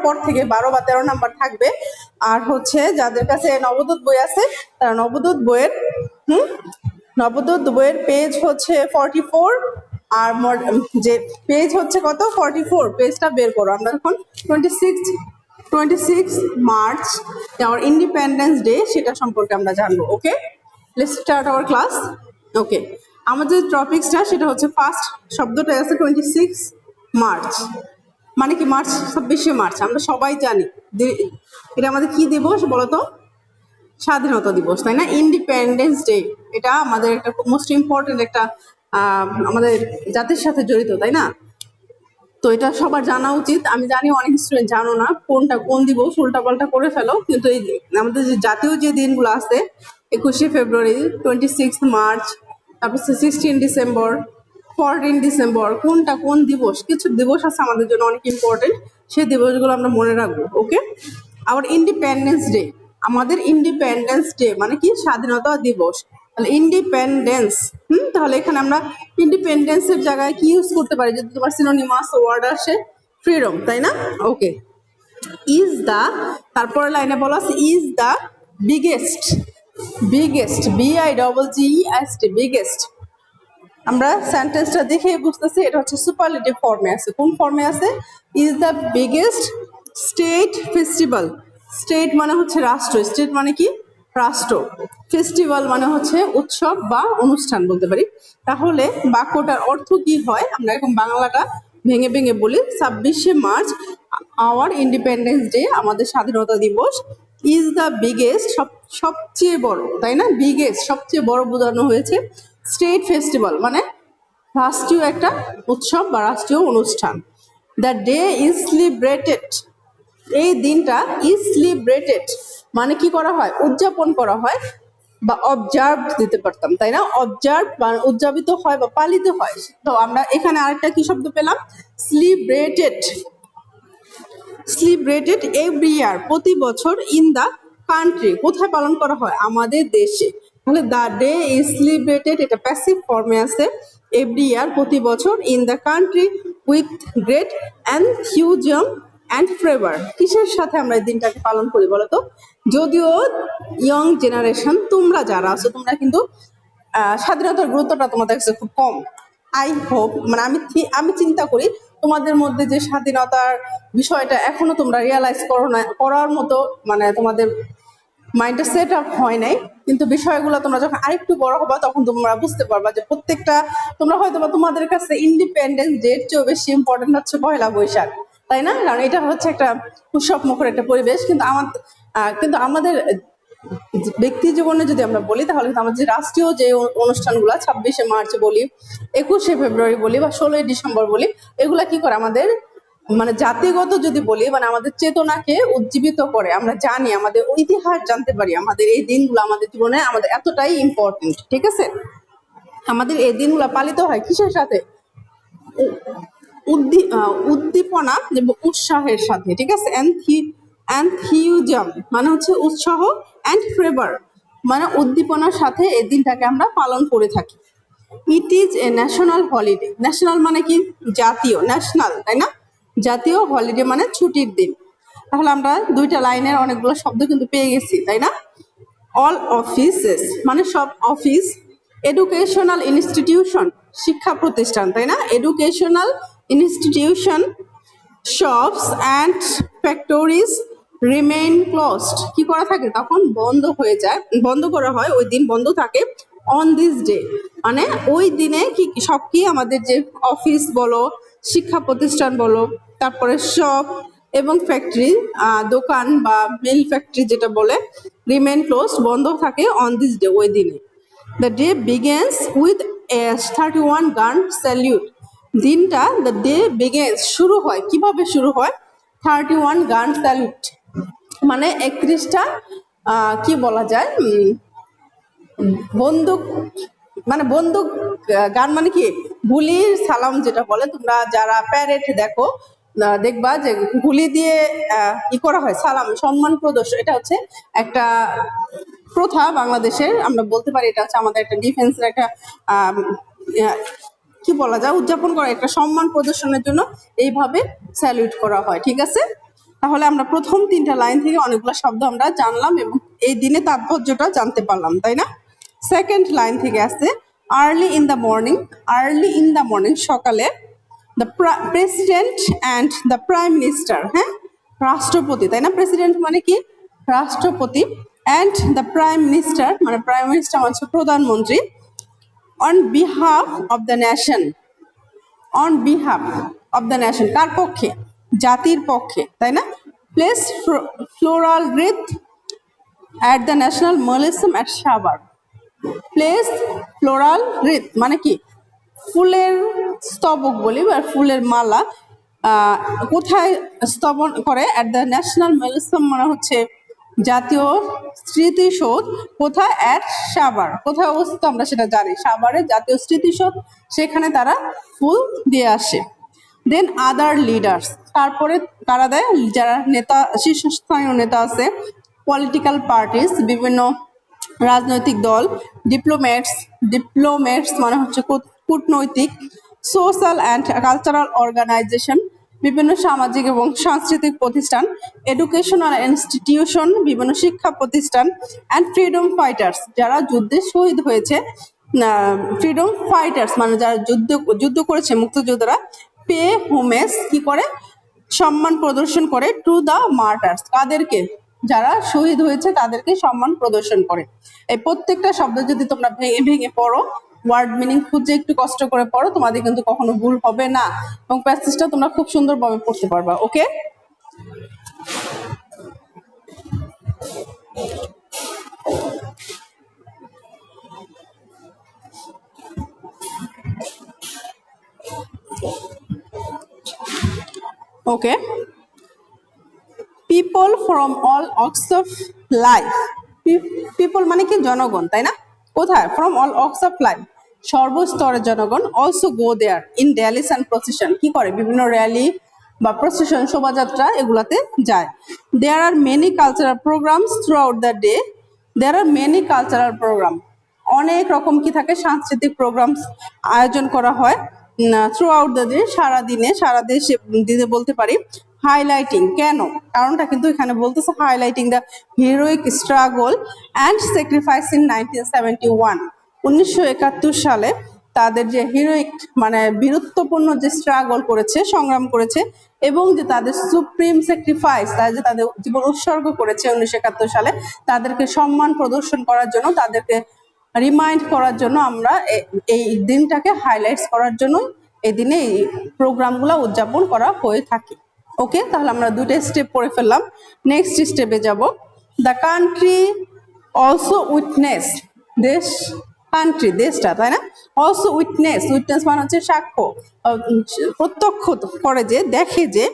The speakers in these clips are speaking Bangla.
পর থেকে 12 বা 13 নাম্বার থাকবে। আর হচ্ছে যাদের কাছে নবদূত বই আছে তারা নবদূত বইয়ের পেজ হচ্ছে 44 আর যে পেজ হচ্ছে কত 44 পেজটা বের করো। আমরা এখন 26 মার্চ our ইন্ডিপেন্ডেন্স ডে সেটা সম্পর্কে আমরা জানবো। ওকে, লেটস স্টার্ট আওয়ার ক্লাস। ওকে, আমাদের টপিকসটা সেটা হচ্ছে ফার্স্ট শব্দটা আছে 26 মার্চ, মানে কি মার্চ 26শে মার্চ আমরা সবাই জানি এটা আমাদের কি দিবস বলতো? স্বাধীনতা দিবস, তাই না? ইন্ডিপেন্ডেন্স ডে এটা আমাদের একটা মোস্ট ইম্পর্টেন্ট একটা আমাদের জাতির সাথে জড়িত, তাই না? তো এটা সবার জানা উচিত। আমি জানি অনেক স্টুডেন্ট জানো না কোনটা কোন দিবস, উল্টাপাল্টা করে ফেলো, কিন্তু এই আমাদের যে জাতীয় যে দিনগুলো আছে 21শে ফেব্রুয়ারি, 26 মার্চ, তারপর 16 ডিসেম্বর, 14 ডিসেম্বর, কোনটা কোন দিবস, কিছু দিবস আছে আমাদের জন্য অনেক ইম্পর্টেন্ট, সেই দিবসগুলো আমরা মনে রাখবো। ওকে, আবার ইন্ডিপেন্ডেন্স ডে, আমাদের ইন্ডিপেন্ডেন্স ডে মানে কি স্বাধীনতা দিবস। তাহলে ইন্ডিপেন্ডেন্স, তাহলে এখানে আমরা ইন্ডিপেন্ডেন্সের জায়গায় কি ইউজ করতে পারি? যদি তোমার সিনোনিমাস ওয়ার্ড আসে ফ্রিডম, তাই না? ওকে, ইজ দা, তারপর লাইনে বলা আছে is the biggest, BIGGEST, biggest. আমরা সেন্টেন্সটা দেখে বুঝতেছি এটা হচ্ছে সুপারলেটিভ ফর্মে আছে। কোন ফর্মে আছে? Is the biggest state festival, state মানে হচ্ছে রাষ্ট্র, স্টেট মানে কি রাষ্ট্র, ফেস্টিভ্যাল মানে হচ্ছে উৎসব বা অনুষ্ঠান বলতে পারি। তাহলে বাক্যটার অর্থ কি হয় আমরা এখন বাংলাটা ভেঙে ভেঙে বলি। 26শে মার্চ আওয়ার ইন্ডিপেন্ডেন্স ডে, আমাদের স্বাধীনতা দিবস। ইজ দ্য বিগেস্ট, সবচেয়ে বড়, তাই না? বিগেস্ট সবচেয়ে বড় বোঝানো হয়েছে। স্টেট ফেস্টিভ্যাল মানে রাষ্ট্রীয় একটা উৎসব বা রাষ্ট্রীয় অনুষ্ঠান। দ্য ডে ইজ সেলিব্রেটেড, এই দিনটা ইজ সেলিব্রেটেড মানে কি করা হয়? উদযাপন করা হয়, বা অবজার্ভ দিতে পারতাম, তাই না? অবজার্ভ মানে উদযাপিত হয় বা পালিত হয়। তো আমরা এখানে আরেকটা কি শব্দ পেলাম? সেলিব্রেটেড এভরি ইয়ার, প্রতি বছর। ইন দ্য কান্ট্রি, কোথায় পালন করা হয়? আমাদের দেশে। তাহলে দ্য ডে ইজ সেলিব্রেটেড এটা প্যাসিভ ফর্মে আছে, এভরি ইয়ার প্রতি বছর। In the country with great enthusiasm and flavour, কিসের সাথে আমরা এই দিনটাকে পালন করি বলতো? যদিও ইয়ং জেনারেশন তোমরা যারা আছো তোমরা কিন্তু স্বাধীনতার গুরুত্বটা তোমাদের কাছে খুব কম। আই হোপ, মানে আমি চিন্তা করি তোমাদের মধ্যে যে স্বাধীনতার বিষয়টা এখনো তোমরা রিয়ালাইজ করো না, করার মতো মানে তোমাদের মাইন্ডটা সেট আপ হয় নাই। কিন্তু বিষয়গুলো তোমরা যখন আরেকটু বড় হবা তখন তোমরা বুঝতে পারবা যে প্রত্যেকটা তোমরা হয়তো বা তোমাদের কাছে ইন্ডিপেন্ডেন্স ডে চেয়েও বেশি ইম্পর্টেন্ট হচ্ছে পয়লা বৈশাখ, তাই না? কারণ এটা হচ্ছে একটা উৎসব মুখর একটা পরিবেশ। কিন্তু আমাদের ব্যক্তি জীবনে যদি আমরা বলি তাহলে আমাদের রাষ্ট্রীয় যে অনুষ্ঠানগুলো 26শে মার্চ বলি, 21শে ফেব্রুয়ারি বলি, বা 16ই ডিসেম্বর বলি, এগুলা কি করে আমাদের মানে জাতিগত যদি বলি মানে আমাদের চেতনাকে উজ্জীবিত করে। আমরা জানি, আমাদের ইতিহাস জানতে পারি, আমাদের এই দিনগুলো আমাদের জীবনে আমাদের এতটাই ইম্পর্টেন্ট। ঠিক আছে, আমাদের এই দিনগুলো পালিত হয় কিসের সাথে? উদ্দীপনা এবং উৎসাহের সাথে। ঠিক আছে, এনথিউজিয়াম মানে হচ্ছে উৎসাহ, অ্যান্ড ফ্লেভার মানে উদ্দীপনার সাথে এই দিনটাকে আমরা পালন করে থাকি। It is a national holiday, national মানে কি জাতীয়, ন্যাশনাল, তাই না? জাতীয়, হলিডে মানে ছুটির দিন। তাহলে আমরা দুইটা লাইনের অনেকগুলো শব্দ কিন্তু পেয়ে গেছি, তাই না? অল অফিসেস মানে সব অফিস, এডুকেশনাল ইনস্টিটিউশন শিক্ষা প্রতিষ্ঠান, তাই না? Educational institution, shops and factories remain closed, কি করা থাকে তখন? বন্ধ হয়ে যায়, বন্ধ করা হয়, ওই দিন বন্ধ থাকে। অন দিস ডে মানে ওই দিনে কি সব, কি আমাদের যে অফিস বলো, শিক্ষা প্রতিষ্ঠান বলো, তারপরে শপ এবং ফ্যাক্টরি, দোকান বা মিল ফ্যাক্টরি যেটা বলে, রিমেইন ক্লোজড বন্ধ থাকে অন দিস ডে ওই দিনে। The day begins with a 31 গান স্যালিউট, দিনটা দ্য ডে বিগেন্স শুরু হয়, কিভাবে শুরু হয়? 31 গান স্যালিউট মানে 31টা কি বলা যায় বন্দুক, মানে বন্দুক গান মানে কি গুলির সালাম যেটা বলে, তোমরা যারা প্যারেড দেখো দেখবা যে গুলি দিয়ে ই করা হয় সালাম, সম্মান প্রদর্শন। এটা হচ্ছে একটা প্রথা বাংলাদেশের, আমরা বলতে পারি এটা হচ্ছে আমাদের একটা ডিফেন্সের একটা কি বলা যায় উদযাপন করা, একটা সম্মান প্রদর্শনের জন্য এইভাবে স্যালিউট করা হয়। ঠিক আছে, তাহলে আমরা প্রথম 3টা লাইন থেকে অনেকগুলো শব্দ আমরা জানলাম এবং এই দিনে তাৎপর্যটা জানতে পারলাম, তাই না? সেকেন্ড লাইন থেকে আসছে early in the morning. Early in the morning সকালে the president and the prime minister, হ্যাঁ, রাষ্ট্রপতি, তাই না? প্রেসিডেন্ট মানে কি? রাষ্ট্রপতি। অ্যান্ড দ্য প্রাইম মিনিস্টার মানে প্রাইম মিনিস্টার মানে প্রধানমন্ত্রী। On behalf of the nation, on behalf of the nation, কার পক্ষে? জাতির পক্ষে, তাই না? Place floral wreath at the national memorial at Savar. Place floral wreath মানে কি? ফুলের স্তবক বলি বা ফুলের মালা কোথায় স্থাপন করে? অ্যাট দ্য ন্যাশনাল মিউজিয়াম মানে হচ্ছে জাতীয় স্মৃতিসৌধ। কোথায়? অ্যাট সাভার। কোথায় অবস্থিত আমরা সেটা জানি, সাভারের জাতীয় স্মৃতিসৌধ, সেখানে তারা ফুল দিয়ে আসে। দেন আদার লিডার্স, তারপরে কারা দেয়? যারা নেতা, শীর্ষস্থানীয় নেতা আছে, পলিটিক্যাল পার্টিস, বিভিন্ন রাজনৈতিক দল, ডিপ্লোমেটস মানে হচ্ছে কূটনৈতিক, সোশ্যাল অ্যান্ড কালচারাল অর্গানাইজেশন, বিভিন্ন সামাজিক এবং সাংস্কৃতিক প্রতিষ্ঠান, এডুকেশনাল ইনস্টিটিউশন, বিভিন্ন শিক্ষা প্রতিষ্ঠান, অ্যান্ড ফ্রিডম ফাইটার্স, যারা যুদ্ধে শহীদ হয়েছে। ফ্রিডম ফাইটার্স মানে যারা যুদ্ধ করেছে, মুক্তিযোদ্ধারা। পে হোমেজ কি করে? সম্মান প্রদর্শন করে। টু দ্য মার্টার্স, কাদেরকে? যারা শহীদ হয়েছে তাদেরকে সম্মান প্রদর্শন করে। এই প্রত্যেকটা শব্দ যদি তোমরা ভেঙে ভেঙে পড়ো, ওয়ার্ড মিনিং খুঁজে একটু কষ্ট করে পড়ো, তোমাদের কিন্তু কখনো ভুল হবে না এবং প্যাসেজটা তোমরা খুব সুন্দরভাবে পড়তে পারবা। Okay, okay. People from all walks of life, people মানে কি? জনগণ, তাই না? কোথায়? From all walks of life, সর্বস্তরের জনগণ। Also go there in rallies and procession, কি করে? বিভিন্ন র্যালি বা প্রসেশন, শোভাযাত্রা, এগুলাতে যায়। There are many cultural programmes throughout the day, there are many cultural programme, অনেক রকম কি থাকে? সাংস্কৃতিক প্রোগ্রাম আয়োজন করা হয় থ্রু আউট দ্য ডে, সারাদিনে, সারা দেশে দিতে বলতে পারি। হাইলাইটিং, কেন? কারণটা কিন্তু এখানে বলতেছে highlighting the heroic struggle and sacrifice in 1971, 1971 সালে তাদের যে হিরোইক মানে বীরত্বপূর্ণ যে স্ট্রাগল করেছে, সংগ্রাম করেছে, এবং যে তাদের সুপ্রিম স্যাক্রিফাইস, তারা যে তাদের জীবন উৎসর্গ করেছে 1971 সালে, তাদেরকে সম্মান প্রদর্শন করার জন্য, তাদেরকে রিমাইন্ড করার জন্য আমরা এই দিনটাকে হাইলাইটস করার জন্য এই দিনে এই প্রোগ্রামগুলো উদযাপন করা হয়ে থাকে। ওকে, তাহলে আমরা 2টা স্টেপ পড়ে ফেললাম। নেক্সট স্টেপে যাব। দ্য কান্ট্রি অলসো উইটনেস, দেশ, কান্ট্রি দেশটা, তাই না? অলসো উইটনেস, উইটনেস মানে হচ্ছে সাক্ষ্য, প্রত্যক্ষ করে, যে দেখে, যে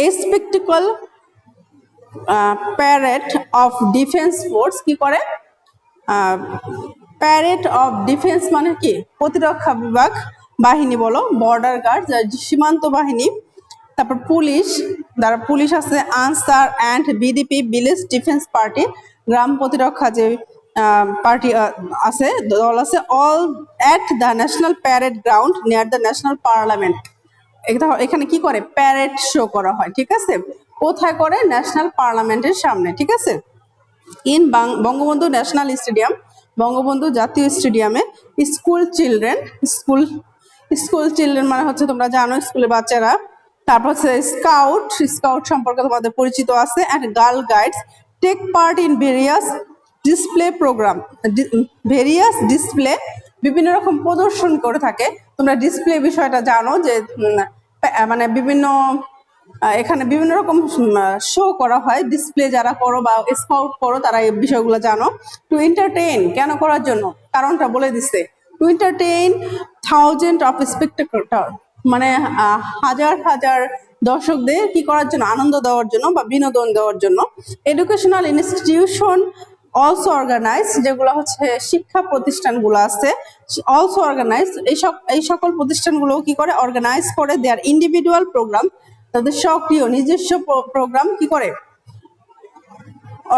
এ স্পেকটিকল প্যারেড অফ ডিফেন্স ফোর্স, কি করে? প্যারেড অফ ডিফেন্স মানে কি? প্রতিরক্ষা বিভাগ বাহিনী বলো, বর্ডার গার্ড সীমান্ত বাহিনী, তারপর পুলিশ, যারা পুলিশ আছে, Ansar and VDP village defence party, গ্রাম প্রতিরক্ষা যে পার্টি আছে, দল আছে, all at the national parade ground near the national parliament. এখানে কি করে? প্যারেড শো করা হয়, ঠিক আছে? কোথায় করে? ন্যাশনাল পার্লামেন্টের সামনে, ঠিক আছে? In Bangabandhu national stadium, Bangabandhu জাতীয় স্টেডিয়ামে। স্কুল চিলড্রেন, স্কুল চিলড্রেন মানে হচ্ছে তোমরা জানো স্কুলের বাচ্চারা। তারপর হচ্ছে স্কাউট, স্কাউট সম্পর্কে তোমাদের পরিচিত আছে। And girl guides take part in various display programme, various display, বিভিন্ন রকম প্রদর্শন করে থাকে। তোমরা ডিসপ্লে বিষয়টা জানো, যে মানে বিভিন্ন এখানে বিভিন্ন রকম শো করা হয়। ডিসপ্লে যারা করো বা স্কাউট করো তারা এই বিষয়গুলো জানো। টু এন্টারটেইন, কেন করার জন্য? কারণটা বলে দিচ্ছে। Two entertain thousand of spectator, মানে হাজার হাজার দর্শকদের কি করার জন্য? আনন্দ দেওয়ার জন্য বা বিনোদন দেওয়ার জন্য। এডুকেশনাল ইনস্টিটিউশন অলসো অর্গানাইজ, যেগুলো হচ্ছে শিক্ষা প্রতিষ্ঠানগুলো আছে, অলসো অর্গানাইজ, এই সকল প্রতিষ্ঠানগুলো কি করে? অর্গানাইজ করে দেয়ার ইন্ডিভিজুয়াল প্রোগ্রাম, তাদের সক্রিয় নিজস্ব প্রোগ্রাম কি করে?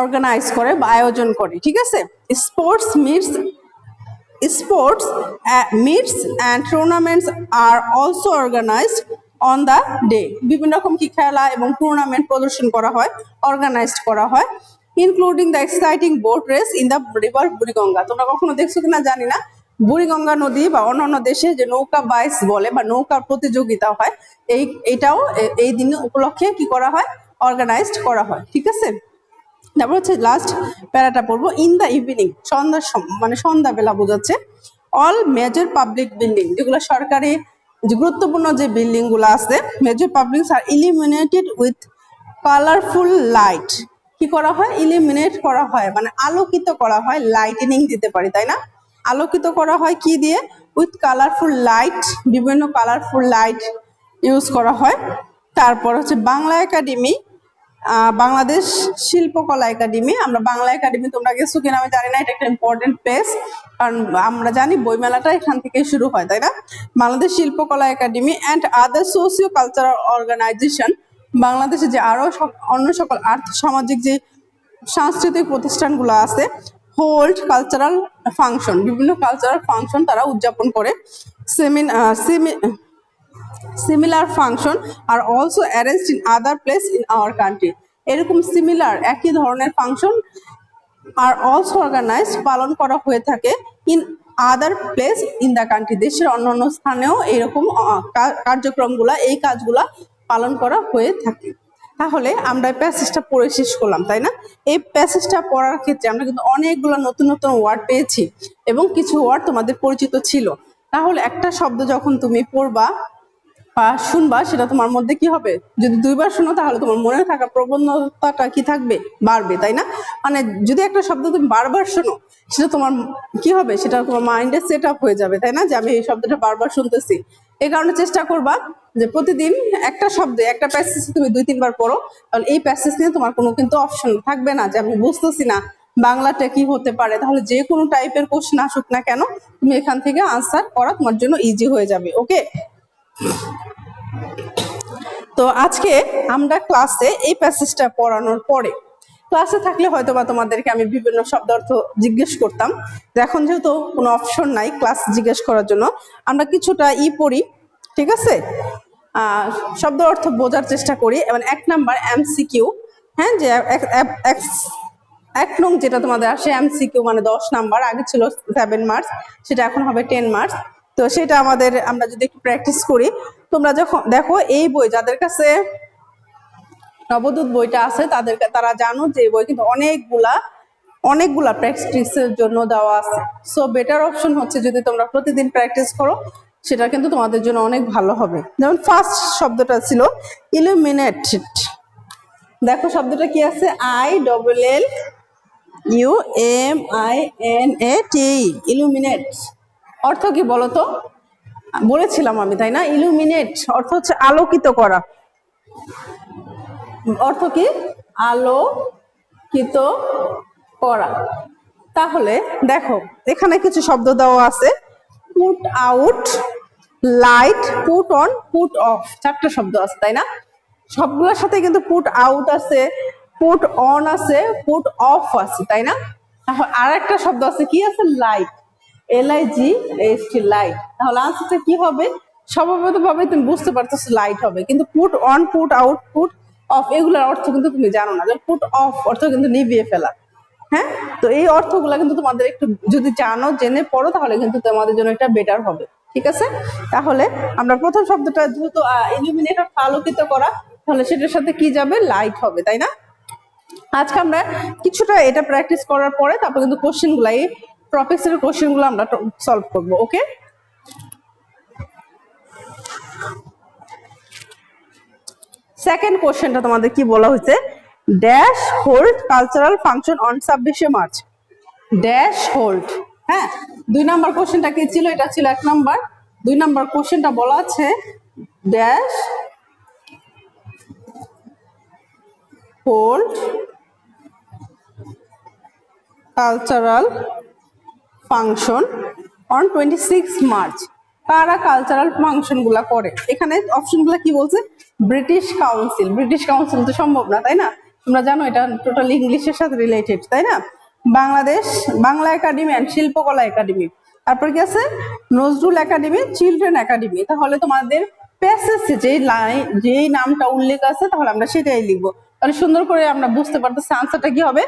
অর্গানাইজ করে বা আয়োজন করে, ঠিক আছে? Sports meets and tournaments are also organised on the day. বিভিন্ন রকম কি খেলা এবং টুর্নামেন্ট প্রদর্শন করা হয়, অর্গানাইজড করা হয়, including the exciting boat race in the river Buriganga. তোমরা কখনো দেখছো কিনা জানি না, বুড়িগঙ্গা নদী বা অন্যান্য দেশে যে নৌকা বাইচ বলে বা নৌকার প্রতিযোগিতা হয়, এইটাও এই দিন উপলক্ষে কি করা হয়, অর্গানাইজড করা হয়। ঠিক আছে, তারপর হচ্ছে লাস্ট প্যারাটা পড়বো, ইন দ্য ইভিনিং, সন্ধ্যার মানে সন্ধ্যাবেলা বোঝাচ্ছে, অল মেজর পাবলিক বিল্ডিং, যেগুলো সরকারি যে গুরুত্বপূর্ণ যে বিল্ডিং গুলো আছে, major publics are illuminated with colourful light. কি করা হয়, ইলিমিনেট করা হয় মানে আলোকিত করা হয়, লাইটেনিং দিতে পারি তাই না, আলোকিত করা হয় কি দিয়ে, উইথ কালারফুল লাইট, বিভিন্ন কালারফুল লাইট ইউজ করা হয়। তারপর হচ্ছে বাংলা একাডেমি, বাংলাদেশ শিল্পকলা একাডেমি, আমরা বাংলা একাডেমি তোমরা গেছো কিনা আমি জানি না, এটা একটা ইম্পর্টেন্ট প্লেস, কারণ আমরা জানি বইমেলাটা এখান থেকে শুরু হয় তাই না। Bangladesh Shilpakala Academy and other socio cultural organisation, বাংলাদেশে যে আরো অন্য সকল আর্থ সামাজিক যে সাংস্কৃতিক প্রতিষ্ঠানগুলো আছে, হোল্ড কালচারাল ফাংশন, বিভিন্ন কালচারাল ফাংশন তারা উদযাপন করে। Similar function are also arranged in other place in our country, এরকম সিমিলার একই ধরনের ফাংশন আর অলসো অর্গানাইজ পালন করা হয়ে থাকে in other place in the country, দেশের অন্যান্য স্থানেও এরকম কার্যক্রমগুলা, এই কাজগুলা পালন করা হয়ে থাকে। তাহলে আমরা প্যাসেজটা পড়ে শেষ করলাম তাই না। এই প্যাসেজটা পড়ার ক্ষেত্রে আমরা কিন্তু অনেকগুলো নতুন নতুন ওয়ার্ড পেয়েছি এবং কিছু ওয়ার্ড তোমাদের পরিচিত ছিল। তাহলে একটা শব্দ যখন তুমি পড়বা বা শুনবা, সেটা তোমার মধ্যে কি হবে, যদি দুইবার শোনো তাহলে তোমার মনে থাকার প্রবণতাটা কি থাকবে, বাড়বে তাই না। মানে যদি একটা শব্দ তুমি বারবার শোনো, সেটা তোমার কি হবে, সেটা তোমার মাইন্ডে সেট আপ হয়ে যাবে তাই না, যে আমি এই শব্দটা বারবার শুনতেছি। এই কারণে চেষ্টা করবা যে প্রতিদিন একটা শব্দে একটা প্যাসেজ তুমি 2-3 বার পড়ো, তাহলে এই প্যাসেজ নিয়ে তোমার কোনো কিন্তু অপশন থাকবে না যে আমি বুঝতেছি না বাংলাটা কি হতে পারে। তাহলে যে কোনো টাইপের কোশ্চেন আসুক না কেন, তুমি এখান থেকে আনসার করা তোমার জন্য ইজি হয়ে যাবে। ওকে, তো আজকে আমরা ক্লাসে এই প্যাসেজটা পড়ানোর পরে, ক্লাসে থাকলে হয়তো বা তোমাদেরকে আমি বিভিন্ন শব্দ অর্থ জিজ্ঞেস করতাম, এখন যেহেতু কোনো অপশন নাই ক্লাস জিজ্ঞেস করার জন্য, আমরা কিছুটা পড়ি। ঠিক আছে, শব্দ অর্থ বোঝার চেষ্টা করি। এবং 1 নাম্বার এমসিকিউ, হ্যাঁ, যে 1 নং যেটা তোমাদের আসে এমসিকিউ মানে 10 নাম্বার, আগে ছিল 7 মার্কস, সেটা এখন হবে 10 মার্কস। তো সেটা আমরা যদি একটু প্র্যাকটিস করি, তোমরা যখন দেখো এই বই যাদের কাছে নবদূত বইটা আছে তারা জানো যে এই বই কিন্তু অনেকগুলা প্র্যাকটিসের জন্য দেওয়া আছে। সো বেটার অপশন হচ্ছে যদি তোমরা প্রতিদিন প্র্যাকটিস করো, সেটা কিন্তু তোমাদের জন্য অনেক ভালো হবে। যেমন ফার্স্ট শব্দটা ছিল ইলুমিনেটেড, দেখো শব্দটা কি আছে, ILLUMINAT, ইলুমিনেট অর্থ কি বলতো, বলেছিলাম আমি তাই না, ইলুমিনেট অর্থ হচ্ছে আলোকিত করা, অর্থ কি, আলোকিত করা। তাহলে দেখো এখানে কিছু শব্দ দেওয়া আছে, put out, light, put on, put off, 4টা শব্দ আছে তাই না। সবগুলোর সাথে কিন্তু পুট আউট আছে, পুট অন আছে, পুট অফ আছে তাই না। আর একটা শব্দ আছে, কি আছে, লাইট, LIGHT, লাইট। তাহলে আনসারটা কি হবে, স্বভাবতভাবে তুমি বুঝতে পারতেছো লাইট হবে, কিন্তু put on, put out, put off এগুলোর অর্থ কিন্তু তুমি জানো না। পুট অফ অর্থ কিন্তু নিভিয়ে ফেলা, হ্যাঁ। তো এই অর্থগুলা কিন্তু তোমাদের একটু যদি জানো, জেনে পড়ো, তাহলে কিন্তু তোমাদের জন্য এটা বেটার হবে। ঠিক আছে, তাহলে আমরা প্রথম শব্দটা যেহেতু ইলুমিনেট, আলোকিত করা, তাহলে সেটার সাথে কি যাবে, লাইট হবে তাই না। আজকে আমরা কিছুটা এটা প্র্যাকটিস করার পরে তারপর কিন্তু কোশ্চেন গুলা, এই টপিক্সের কোশ্চেন গুলো আমরা সলভ করবো। ওকে, সেকেন্ড কোশ্চেনটা তোমাদের কি বলা হয়েছে, dash hold cultural function on 26শে মার্চ, ড্যাশ হোল্ড। হ্যাঁ, 2 নাম্বার কোশ্চেনটা কি ছিল, এটা ছিল 1 নাম্বার। 2 নাম্বার কোশ্চেনটা বলা আছে dash hold cultural function on 26 March. কারা কালচারাল ফাংশন গুলা করে, এখানে অপশন গুলা কি বলছে, ব্রিটিশ কাউন্সিল। ব্রিটিশ কাউন্সিল তো সম্ভব না তাই না, তোমরা জানো এটা টোটাল ইংলিশের সাথে রিলেটেড তাই না। বাংলাদেশ বাংলা একাডেমি অ্যান্ড শিল্পকলা একাডেমি, তারপর কি আছে, নজরুল একাডেমি, চিলড্রেন একাডেমি। তাহলে তোমাদের প্যাসেজে যেই নামটা উল্লেখ আছে তাহলে আমরা সেটাই লিখবো। তাহলে সুন্দর করে আমরা বুঝতে পারতেছি আনসারটা কি হবে,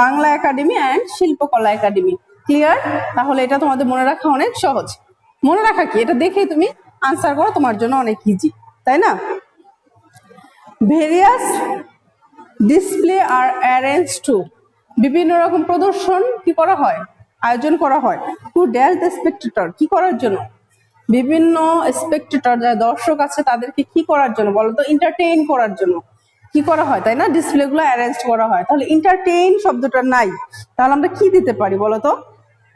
বাংলা একাডেমি অ্যান্ড শিল্পকলা একাডেমি। ক্লিয়ার? তাহলে এটা তোমাদের মনে রাখা অনেক সহজ। মনে রাখা কি, এটা দেখেই তুমি আনসার করো, তোমার জন্য অনেক ইজি, তাই না? Various display are arrange to, বিভিন্ন রকম প্রদর্শন কি করা হয়, আয়োজন করা হয়। টু ড্যাশ দ্য স্পেক্টেটর, কি করার জন্য, বিভিন্ন স্পেক্টেটর যারা দর্শক আছে তাদেরকে কি করার জন্য বলতো, এন্টারটেইন করার জন্য কি করা হয়, তাই না? ডিসপ্লে গুলো অ্যারেঞ্জ করা হয়। তাহলে এন্টারটেইন শব্দটা নাই, তাহলে আমরা কি দিতে পারি বলতো?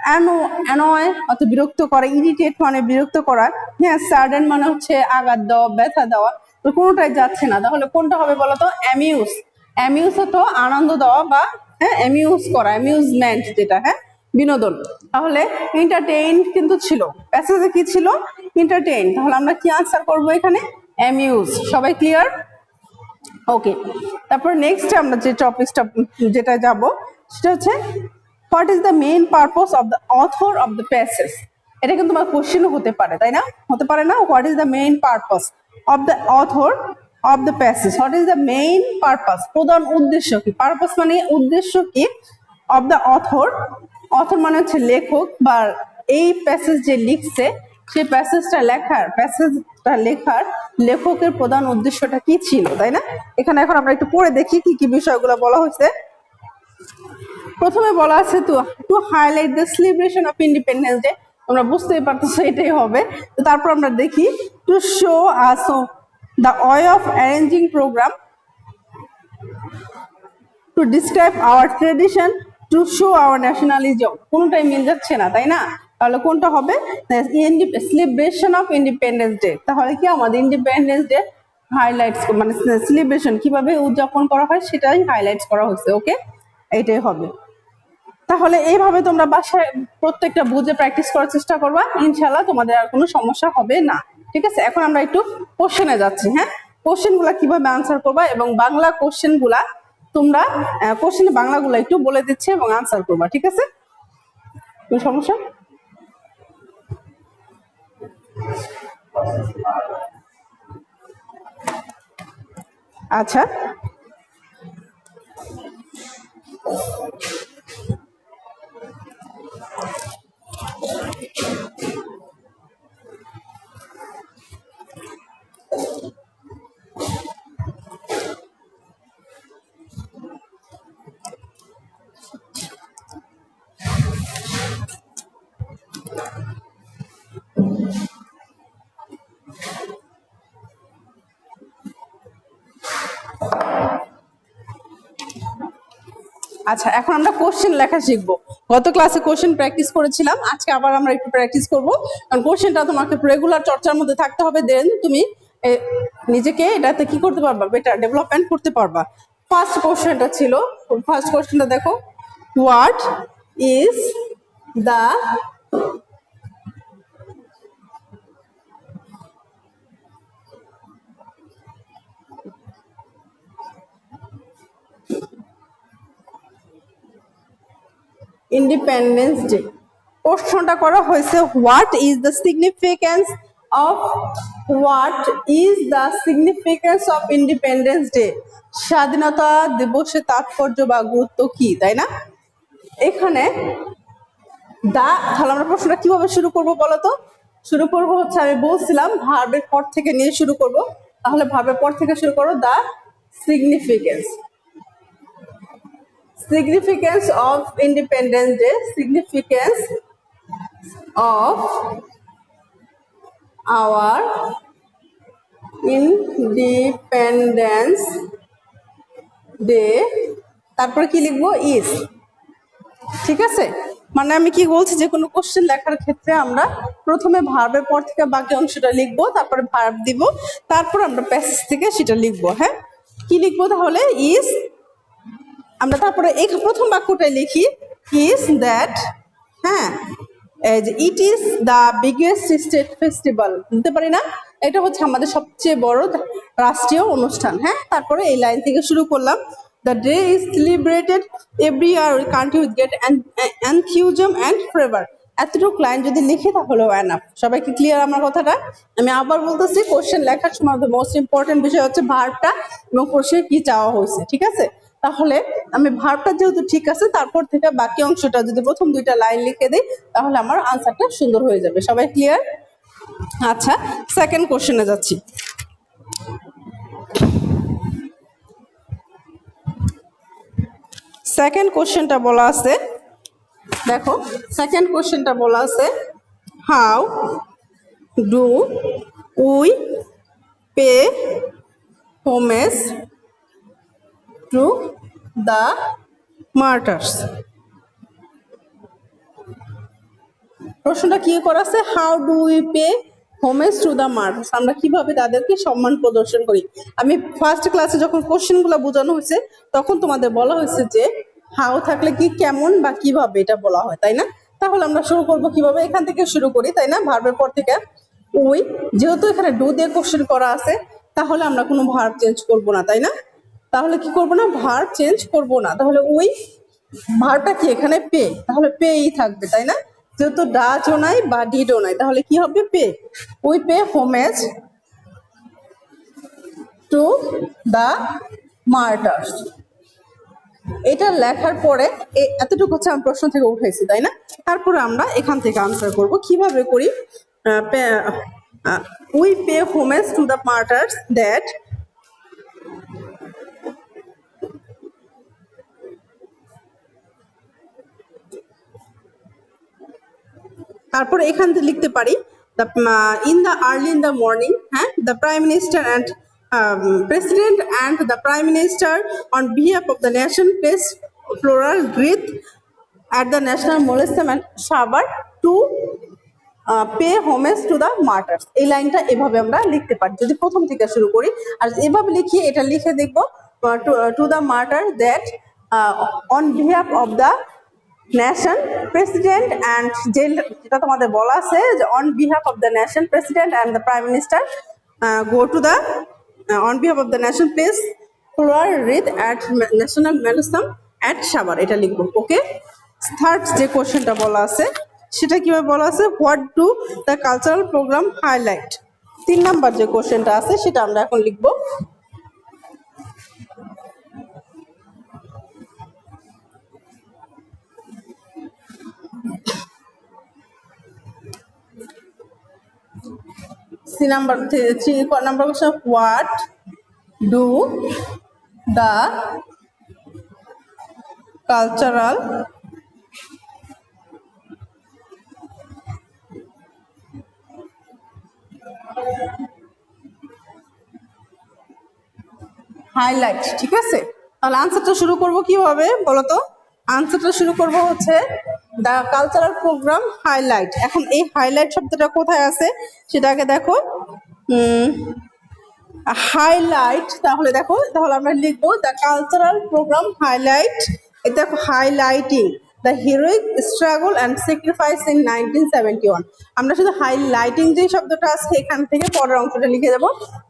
অ্যানয় অত বিরক্ত করা, ইরিটেট মানে বিরক্ত করা, হ্যাঁ, সাডেন মানে হচ্ছে আঘাত দেওয়া, ব্যথা দেওয়া, তো কোনোটাই যাচ্ছে না। তাহলে কোনটা হবে বলতো? অ্যামিউজ। অ্যামিউজ তো আনন্দ দেওয়া বা হ্যাঁ অ্যামিউজ করা, অ্যামিউজমেন্ট যেটা, হ্যাঁ বিনোদন। তাহলে এন্টারটেইন কিন্তু ছিল, প্যাসেজে কি ছিল? এন্টারটেইন। তাহলে আমরা কি আনসার করব এখানে? অ্যামিউজ। সবাই ক্লিয়ার? ওকে, তারপর নেক্সট আমরা যে টপিকটা যেটা যাব সেটা হচ্ছে what is the main purpose of the author of the passage. এটা কিন্তু তোমার কোশ্চেনও হতে পারে, তাই না? হতে পারে না? What is the main purpose of the author of the passage. What is the main purpose, প্রধান উদ্দেশ্য কি, পারপাস মানে উদ্দেশ্য কি, অফ দ্য অথর, অথর মানে হচ্ছে লেখক, বা এই প্যাসেজ যে লিখছে সেই প্যাসেজটা লেখার লেখকের প্রধান উদ্দেশ্যটা কি ছিল, তাই না? এখানে এখন আমরা একটু পড়ে দেখি কি কি বিষয়গুলো বলা হয়েছে। প্রথমে বলা আছে to highlight the celebration of independence day, তোমরা বুঝতেই পারতেছো এটাই হবে। তো তারপর আমরা দেখি to show us the way of arranging programme, to describe our tradition, to show our nationalism. কোনটাই মিল যাচ্ছে না, তাই না? তাহলে কোনটা হবে? Celebration of independence Day. তাহলে কি আমাদের ইন্ডিপেন্ডেন্স ডে হাইলাইটস মানে সেলিব্রেশন কিভাবে উদযাপন করা হয় সেটাই হাইলাইটস করা হচ্ছে। ওকে, এইটাই হবে। তাহলে এইভাবে তোমরা বাসায় প্রত্যেকটা বুঝে প্র্যাকটিস করার চেষ্টা করবা, ইনশাল্লাহ তোমাদের আর কোনো সমস্যা হবে না। ঠিক আছে, এখন আমরা একটু কোশ্চেনে যাচ্ছি। হ্যাঁ, কোশ্চেন গুলা কিভাবে আনসার করবা এবং বাংলা কোশ্চেন গুলা তোমরা কোশ্চেনে বাংলাগুলো একটু বলে দিচ্ছে এবং আনসার করবা। ঠিক আছে, কোনো সমস্যা? আচ্ছা, আচ্ছা, এখন আমরা কোশ্চেন লেখা শিখবো। গত ক্লাসে কোশ্চেন প্র্যাকটিস করেছিলাম, আজকে আবার আমরা একটু প্র্যাকটিস করব, কারণ কোশ্চেনটা তোমাকে রেগুলার চর্চার মধ্যে থাকতে হবে, দেন তুমি নিজেকে এটাতে কি করতে পারবা, বেটার ডেভেলপমেন্ট করতে পারবা। ফার্স্ট কোশ্চেনটা ছিল, ফার্স্ট কোশ্চেনটা দেখো, what is the independence day. প্রশ্নটা করা হয়েছে what is the significance of independence day, স্বাধীনতা দিবসের তাৎপর্য বা গুরুত্ব কি, তাই না? এখানে তাহলে আমরা প্রশ্নটা কিভাবে শুরু করব বলো তো? শুরু করব হচ্ছে, আমি বলছিলাম ভার্বের পর থেকে নিয়ে শুরু করব, তাহলে ভার্বের পর থেকে শুরু করো, দা significance of Independence Day, significance of our Independence Day, তারপরে কি লিখবো? ইজ। ঠিক আছে, মানে আমি কি বলছি, যে কোনো কোশ্চেন লেখার ক্ষেত্রে আমরা প্রথমে ভার্বের পর থেকে বাকি অংশটা লিখবো, তারপরে ভার্ব দিব, তারপর আমরা প্যাসেজ থেকে সেটা লিখবো। হ্যাঁ, কি লিখবো তাহলে? ইজ। আমরা তারপরে এই প্রথম বাক্যটাই লিখি, ইজ দ্যাট, হ্যাঁ, it is the biggest state festival, বুঝতে পারি না, এটা হচ্ছে আমাদের সবচেয়ে বড় রাষ্ট্রীয় অনুষ্ঠান। হ্যাঁ, তারপরে এই লাইন থেকে শুরু করলাম, the day is celebrated every year country with great enthusiasm and fervor, এতটুকু লাইন যদি লিখি তাহলে এনাফ। সবাইকে ক্লিয়ার আমার কথাটা? আমি আবার বলতেছি, কোশ্চেন লেখার সময় মোস্ট ইম্পর্টেন্ট বিষয় হচ্ছে ভার্বটা এবং কোশ্চেন কি চাওয়া হয়েছে, ঠিক আছে? তাহলে আমি ভার্বটা যেহেতু ঠিক আছে, তারপর থেকে বাকি অংশটা যদি প্রথম দুইটা লাইন লিখে দিই তাহলে আমার আনসারটা সুন্দর হয়ে যাবে। সবাই ক্লিয়ার? আচ্ছা, সেকেন্ড কোশ্চেনে যাচ্ছি। সেকেন্ড কোশ্চেনটা বলা আছে, দেখো সেকেন্ড কোশ্চেনটা বলা আছে, how do we pay homage to the martyrs. প্রশ্নটা কি করা আছে? How do we pay homage to the martyrs, আমরা কিভাবে তাদেরকে সম্মান প্রদর্শন করি। আমি ফার্স্ট ক্লাসে যখন কোশ্চেনগুলো বোঝানো হয়েছে তখন তোমাদের বলা হয়েছে যে হাউ থাকলে কি, কেমন বা কিভাবে এটা বলা হয়, তাই না? তাহলে আমরা শুরু করবো কিভাবে, এখান থেকে শুরু করি, তাই না? ভার্বের পর থেকে উই, যেহেতু এখানে ডু দিয়ে কোশ্চেন করা আছে তাহলে আমরা কোনো ভার্ব চেঞ্জ করব না, তাই না? তাহলে কি করব না, ভার্ব চেঞ্জ করব না। তাহলে উই, ভার্বটা কি এখানে পে, তাহলে পেই থাকবে, তাই না? যেহেতু ডাচও নাই বা ডিডও নাই তাহলে কি হবে, pay. We pay homage to the martyrs. এটা লেখার পরে এতটুকু হচ্ছে আমি প্রশ্ন থেকে উঠেছি, তাই না? তারপরে আমরা এখান থেকে আনসার করব, কিভাবে করি। We pay homage to the martyrs that তারপরে এখান থেকে লিখতে পারি in the early in the morning, হ্যাঁ, the prime minister and president and the prime minister on behalf of the nation place floral wreath at the National Museum and Sabar to pay homage to the martyrs. এই লাইনটা এভাবে আমরা লিখতে পারি যদি প্রথম থেকে শুরু করি। আর এভাবে লিখি, এটা লিখে দেখবো to the martyr that on behalf of the nation president and, যেটা তোমাদের বলা আছে যে on behalf of the nation president and the prime minister go to the on behalf of the nation place floral wreath at national museum at Savar, এটা লিখবো। ওকে, থার্ড যে কোশ্চেনটা বলা আছে সেটা কিভাবে বলা আছে, what do the cultural programme highlight. 3 number যে কোশ্চেনটা আছে সেটা আমরা এখন লিখবো। C number 3 number question, what do the cultural highlight, ঠিক আছে? তাহলে আনসারটা শুরু করব কিভাবে বলো তো? আনসারটা শুরু করব হচ্ছে দ্য কালচারাল প্রোগ্রাম হাইলাইট। এখন এই হাইলাইট শব্দটা কোথায় আছে সেটা আগে দেখো। হাইলাইট, তাহলে দেখো, তাহলে আমরা লিখবো দ্য কালচারাল প্রোগ্রাম হাইলাইট। এটা দেখো, highlighting the heroic struggle and sacrifice in 1971। আমরা শুধু হাইলাইটিং যে শব্দটা আছে এখান থেকে পরের অংশটা লিখে দেবো,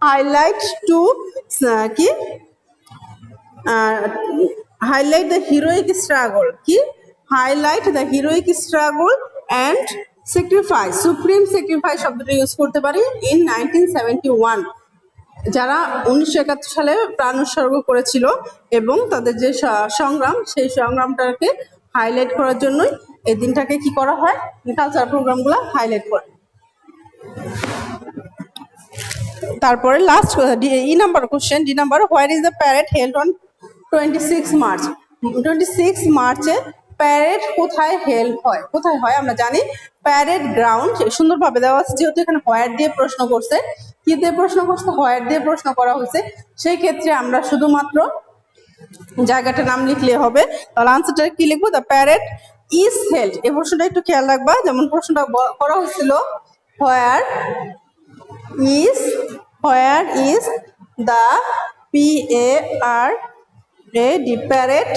হাইলাইট টু কি, হাইলাইট দ্য হিরোইক স্ট্রাগল, কি, highlight the heroic struggle and sacrifice, supreme sacrifice শব্দটা ইউজ করতে পারি ইন 1971, যারা 1971 সালে প্রাণ উৎসর্গ করেছিল এবং তাদের যে সংগ্রাম, সেই সংগ্রামটাকে হাইলাইট করার জন্যই এই দিনটাকে কি করা হয়, কালচারাল প্রোগ্রামগুলো হাইলাইট করে। তারপরে last E number question, D number, where is the parade held on 26 March. 26 মার্চে প্যারেড কোথায় হেল্ড হয়, কোথায় হয় আমরা জানি, প্যারেড গ্রাউন্ড। সুন্দরভাবে দেওয়া আছে, যেহেতু এখানে হোয়ার দিয়ে প্রশ্ন করছে, কি দিয়ে প্রশ্ন করছে, হোয়ার দিয়ে প্রশ্ন করা হয়েছে, সেই ক্ষেত্রে আমরা শুধুমাত্র জায়গাটার নাম লিখলে হবে। তাহলে আনসারটা কি লিখবো, দ্য প্যারেড ইজ হেল্ড। এই প্রশ্নটা একটু খেয়াল রাখবা, যেমন প্রশ্নটা করা হয়েছিল where is the PARAD parade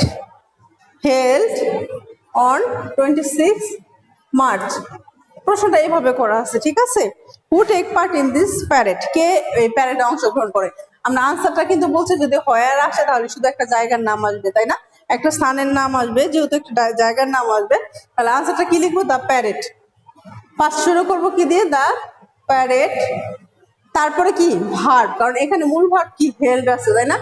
held on 26 March. প্রশ্নটা এইভাবে করা আছে, ঠিক আছে? Who take part in this parade, কে এই প্যারেডে অংশগ্রহণ করে। আমরা আনসারটা কিন্তু বলছি যদি হোয়ার আসে তাহলে শুধু একটা জায়গার নাম আসবে, তাই না? একটা স্থানের নাম আসবে, যেহেতু একটা জায়গার নাম আসবে, তাহলে আনসারটা কি লিখবো? The parade. ফার্স্ট শুরু করবো কি দিয়ে? The parade. তারপরে কি? ভার্ব, কারণ এখানে মূল ভার্ব কি? হেল্ড আছে, তাই না?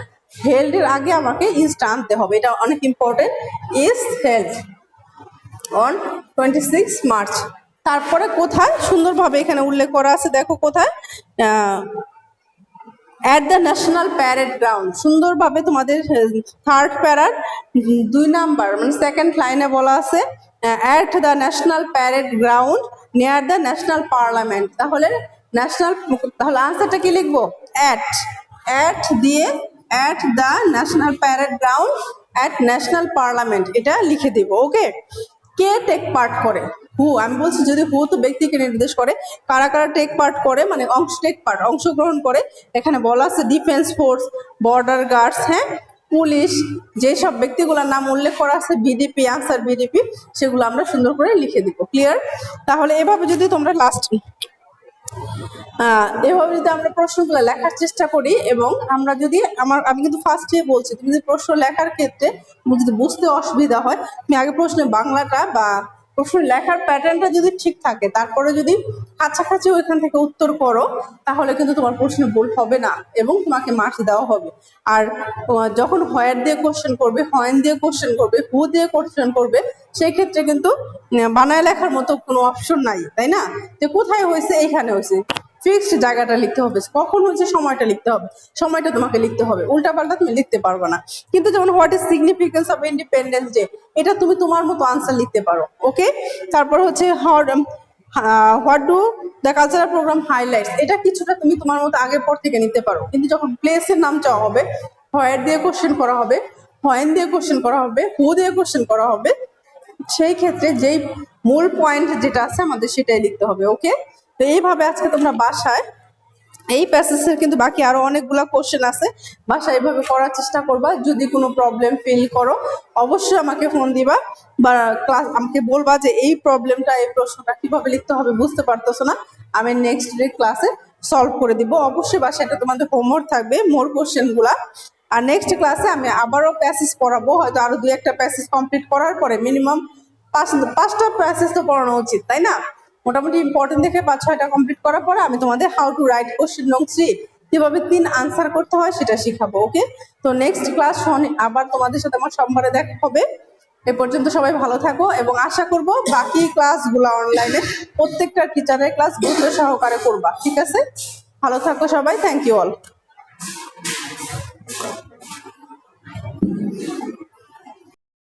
হেল্ড এর আগে আমাকে ইজটা আনতে হবে, এটা অনেক important. Is held on 26 March. তারপরে কোথায়? সুন্দরভাবে এখানে উল্লেখ করা আছে, দেখো কোথায়? At the national parade ground. সুন্দরভাবে তোমাদের থার্ড প্যারার 2 নাম্বার মানে সেকেন্ড লাইনে বলা আছে at the national parade ground near the national parliament. তাহলে তাহলে আনসারটা কি লিখবো? অ্যাট দিয়ে at the national parade ground at national parliament এটা লিখে দিব। ওকে, কে টেক পার্ট করে? হু। আমি বলছি যদি হু তো ব্যক্তিকে নির্দেশ করে, কারা কারা টেক পার্ট করে মানে অংশগ্রহণ করে। এখানে বলা আছে ডিফেন্স ফোর্স, বর্ডার গার্ডস, হ্যাঁ, পুলিশ, যেসব ব্যক্তিগুলোর নাম উল্লেখ করা আছে বিডিপি, আনসার বিডিপি, সেগুলো আমরা সুন্দর করে লিখে দিব। ক্লিয়ার? তাহলে এভাবে যদি তোমরা এভাবে যদি আমরা প্রশ্নগুলো লেখার চেষ্টা করি, এবং আমরা যদি আমি কিন্তু ফার্স্টে বলছি, তুমি যদি প্রশ্ন লেখার ক্ষেত্রে যদি বুঝতে অসুবিধা হয়, তুমি আগে প্রশ্নের বাংলাটা বা প্রশ্ন লেখার প্যাটার্নটা যদি ঠিক থাকে, তারপরে যদি কাছাকাছি ওইখান থেকে উত্তর করো, তাহলে কিন্তু তোমার প্রশ্নে ভুল হবে না এবং তোমাকে মার্কস দেওয়া হবে। আর যখন হোয়ার দিয়ে কোশ্চেন করবে, হোয়েন দিয়ে কোশ্চেন করবে, হু দিয়ে কোশ্চেন করবে, সেই ক্ষেত্রে কিন্তু বানায় লেখার মতো কোনো অপশন নাই, তাই না? যে কোথায় হয়েছে, এইখানে হয়েছে, ফিক্সড জায়গাটা লিখতে হবে, কখন হচ্ছে সময়টা লিখতে হবে, সময়টা তোমাকে লিখতে হবে, উল্টাপাল্টা তুমি লিখতে পারবে না। কিন্তু যেমন what is significance of independence day, এটা তুমি তোমার মতো আনসার লিখতে পারো। ওকে, তারপর হচ্ছে what do the cultural programme highlights, এটা কিছুটা তুমি তোমার মতো আগের পর থেকে নিতে পারো। কিন্তু যখন প্লেসের নাম চাওয়া হবে, হোয়ার দিয়ে কোশ্চেন করা হবে, হোয়েন দিয়ে কোশ্চেন করা হবে, হু দিয়ে কোশ্চেন করা হবে, সেই ক্ষেত্রে যেই মূল পয়েন্ট যেটা আছে আমাদের সেটাই লিখতে হবে। ওকে, তো এইভাবে আজকে তোমরা বাসায় এই প্যাসেজের কিন্তু বাকি আরো অনেকগুলা কোশ্চেন আছে, বাসায় এইভাবে করার চেষ্টা করবা। যদি কোনো প্রবলেম ফিল করো অবশ্যই আমাকে ফোন দিবা বা আমাকে বলবা যে এই প্রবলেমটা, এই প্রশ্নটা কিভাবে লিখতে হবে বুঝতে পারতেছো না, আমি নেক্সট ডে ক্লাসে সলভ করে দিব। অবশ্যই বাসায় এটা তোমাদের হোমওয়ার্ক থাকবে, মোর কোশ্চেন গুলা। আর নেক্সট ক্লাসে আমি আবারও প্যাসেজ পড়াবো, হয়তো আরো 2-1টা প্যাসেজ কমপ্লিট করার পরে মিনিমাম 5টা প্যাসেজ তো পড়ানো উচিত, তাই না? মোটামুটি ইম্পর্টেন্ট দেখে 5-6টা কমপ্লিট করার পরে আমি তোমাদের হাউ টু রাইট কোশ্চেন নং 3 কিভাবে 3 আনসার করতে হয় সেটা শিখাবো। ওকে, তো নেক্সট ক্লাস আবার তোমাদের সাথে আমার সোমবারে দেখা হবে। এ পর্যন্ত সবাই ভালো থাকো, এবং আশা করব বাকি ক্লাসগুলো অনলাইনে প্রত্যেকটা টিচারের ক্লাস গুরুত্ব সহকারে করবা। ঠিক আছে, ভালো থাকো সবাই, থ্যাংক ইউ অল।